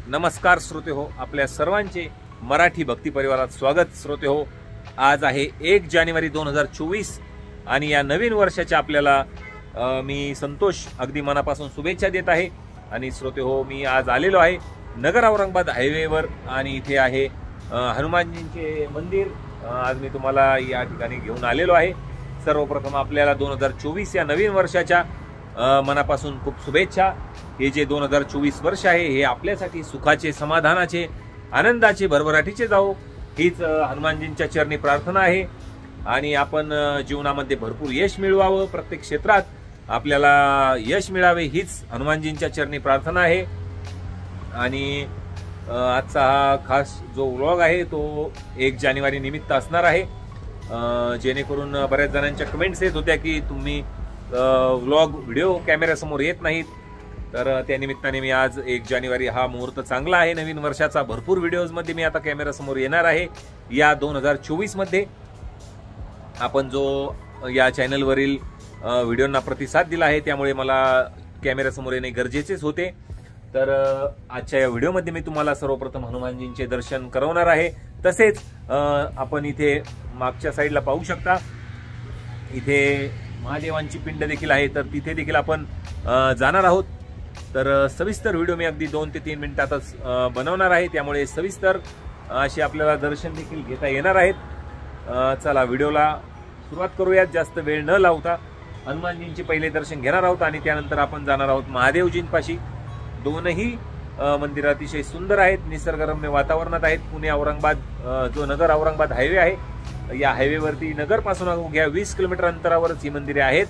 नमस्कार श्रोते हो, आपल्या सर्वांचे मराठी भक्ती परिवारात स्वागत। श्रोते हो, आज आहे 1 जानेवारी 2024 आणि या नवीन वर्षाच्या आपल्याला मी संतोष अगदी मनापासून शुभेच्छा देत आहे। आणि श्रोते हो, मी आज आलेलो आहे नगर औरंगाबाद हायवेवर आणि इथे आहे हनुमानजींचे मंदिर। आज मी तुम्हाला या ठिकाणी घेऊन आलेलो आहे। सर्वप्रथम आपल्याला 2024 या नवीन वर्षाच्या मनापासून खूप शुभेच्छा। हे जे 2024 वर्ष आहे हे आपल्यासाठी सुखाचे, समाधानाचे, आनंदाचे, भरभराटीचे जावो हीच हनुमानजींच्या चरणी प्रार्थना आहे। आणि आपण जीवनामध्ये भरपूर यश मिळवावं, प्रत्येक क्षेत्रात आपल्याला यश मिळावे हीच हनुमानजींच्या चरणी प्रार्थना आहे। आणि आजचा हा खास जो व्लॉग आहे तो 1 जानेवारी निमित्त असणार आहे। जेणेकरून बऱ्याच जणांच्या कमेंट्स येत होत्या की तुम्ही व्लॉग व्हिडिओ कॅमेऱ्यासमोर येत नाहीत, तर त्या निमित्ताने मी आज 1 जानेवारी हा मुहूर्त चांगला आहे नवीन वर्षाचा। भरपूर व्हिडिओजमध्ये मी आता कॅमेऱ्यासमोर येणार आहे। या 2024 मध्ये आपण जो या चॅनलवरील व्हिडिओंना प्रतिसाद दिला आहे त्यामुळे मला कॅमेऱ्यासमोर येणे गरजेचेच होते। तर आजच्या या व्हिडिओमध्ये मी तुम्हाला सर्वप्रथम हनुमानजींचे दर्शन करवणार आहे। तसेच आपण इथे मागच्या साईडला पाहू शकता, इथे महादेवांची पिंड देखील आहे, तर तिथे देखील आपण जाणार आहोत। तर सविस्तर व्हिडिओ मी अगदी 2 ते 3 मिनिटातच बनवणार आहे, त्यामुळे सविस्तर अशी आपल्याला दर्शन देखील घेता येणार आहेत। चला व्हिडिओला सुरुवात करूयात, जास्त वेळ न लावता। हनुमानजींचे पहिले दर्शन घेणार आहोत आणि त्यानंतर आपण जाणार आहोत महादेवजींपाशी। दोनही मंदिर अतिशय सुंदर आहेत, निसर्गरम्य वातावरणात आहेत। पुणे औरंगाबाद जो नगर औरंगाबाद हायवे आहे, या हायवेवरती नगर पासून अवघ्या 20 किलोमीटर अंतरावरच ही मंदिरे आहेत।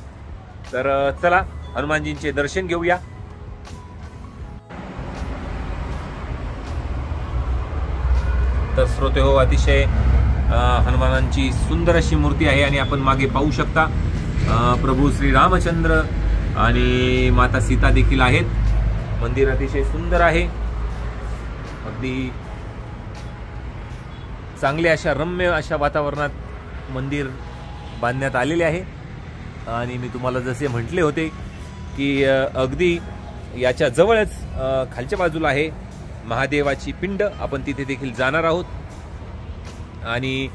तर चला हनुमानजींचे दर्शन घेऊया। तर श्रोते हो, अतिशय हनुमानांची सुंदर अशी मूर्ती आहे आणि आपण मागे पाहू शकता प्रभू श्री रामचंद्र आणि माता सीता देखील आहेत। मंदिर अतिशय सुंदर आहे, अगदी चांगले अशा रम्य अशा वातावरणात मंदिर बांधण्यात आलेले आहे। आणि मी तुम्हाला जसे म्हटले होते की अगदी याच्या जवळच खालच्या बाजूला आहे महादेवाची पिंड, आपण तिथे देखील जाणार आहोत आणि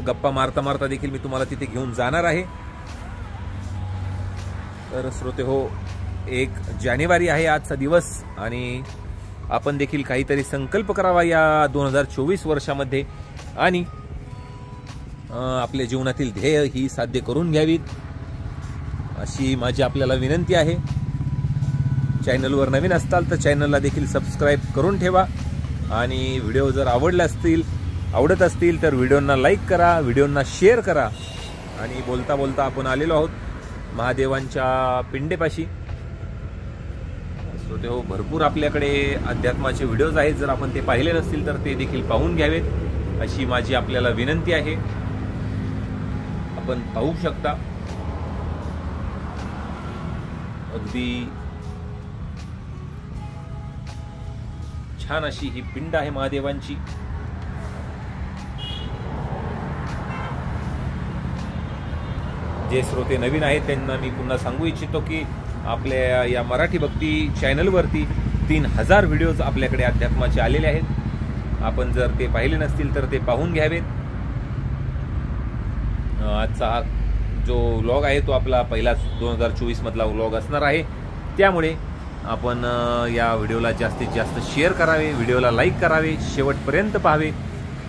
गप्पा मारता मारता देखील मी तुम्हाला तिथे घेऊन जाणार आहे। तर श्रोते हो, 1 जानेवारी आहे आजचा दिवस आणि आपण देखील काहीतरी संकल्प करावा या 2024 वर्षामध्ये आणि आपल्या जीवनातील ध्येय ही साध्य करून घ्यावीत अशी माझी आपल्याला विनंती आहे। चॅनलवर नवीन असताल तर चॅनलला देखील सबस्क्राईब करून ठेवा आणि व्हिडिओ जर आवडत असतील तर व्हिडिओंना लाईक करा, व्हिडिओंना शेअर करा। आणि बोलता बोलता आपण आलेलो आहोत महादेवांच्या पिंडेपाशी। श्रोते हो, भरपूर आपल्याकडे अध्यात्माचे व्हिडिओज आहेत, जर आपण ते पाहिले नसतील तर ते देखील पाहून घ्यावेत अशी माझी आपल्याला विनंती आहे। आपण पाहू शकता अगदी छान अशी ही पिंड आहे महादेवांची। जे श्रोते नवीन आहेत त्यांना मी पुन्हा सांगू इच्छितो की आपल्या या मराठी भक्ती चॅनलवरती 3000 व्हिडिओज आपल्याकडे अध्यात्माचे आलेले आहेत। आपण जर ते पाहिले नसतील तर ते पाहून घ्यावेत। आजचा हा जो व्लॉग आहे तो आपला पहिलाच 2024 मधला व्लॉग असणार आहे, त्यामुळे आपण या व्हिडिओला जास्तीत जास्त शेअर करावे, व्हिडिओला लाईक करावे, शेवटपर्यंत पाहावे।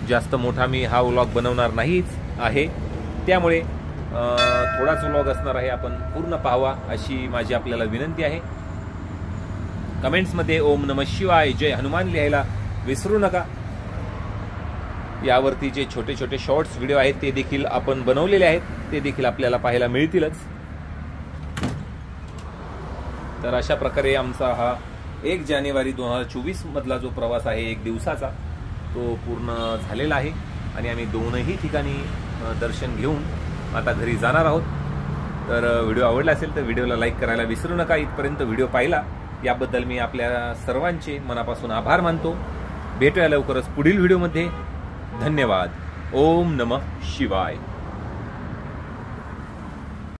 जास्त मोठा मी हा व्लॉग बनवणार नाहीच आहे, त्यामुळे थोडाच व्लॉग असणार आहे, आपण पूर्ण पाहावा अशी माझी आपल्याला विनंती आहे। कमेंट्समध्ये ओम नमः शिवाय, जय हनुमान लिहायला विसरू नका। यावरती जे छोटे छोटे शॉर्ट्स व्हिडिओ आहेत ते देखील आपण बनवलेले आहेत, ते देखील आपल्याला पाहायला मिळतीलच। तर अशा प्रकारे आमचा हा 1 जानेवारी 2024 मधला जो प्रवास आहे 1 दिवसाचा तो पूर्ण झालेला आहे आणि आम्ही दोनही ठिकाणी दर्शन घेऊन आता घरी जाणार आहोत। तर व्हिडिओ आवडला असेल तर व्हिडिओला लाईक करायला विसरू नका। इथपर्यंत व्हिडिओ पाहिला याबद्दल मी आपल्या सर्वांचे मनापासून आभार मानतो। भेटूया लवकरच पुढील व्हिडिओमध्ये। धन्यवाद। ओम नमः शिवाय।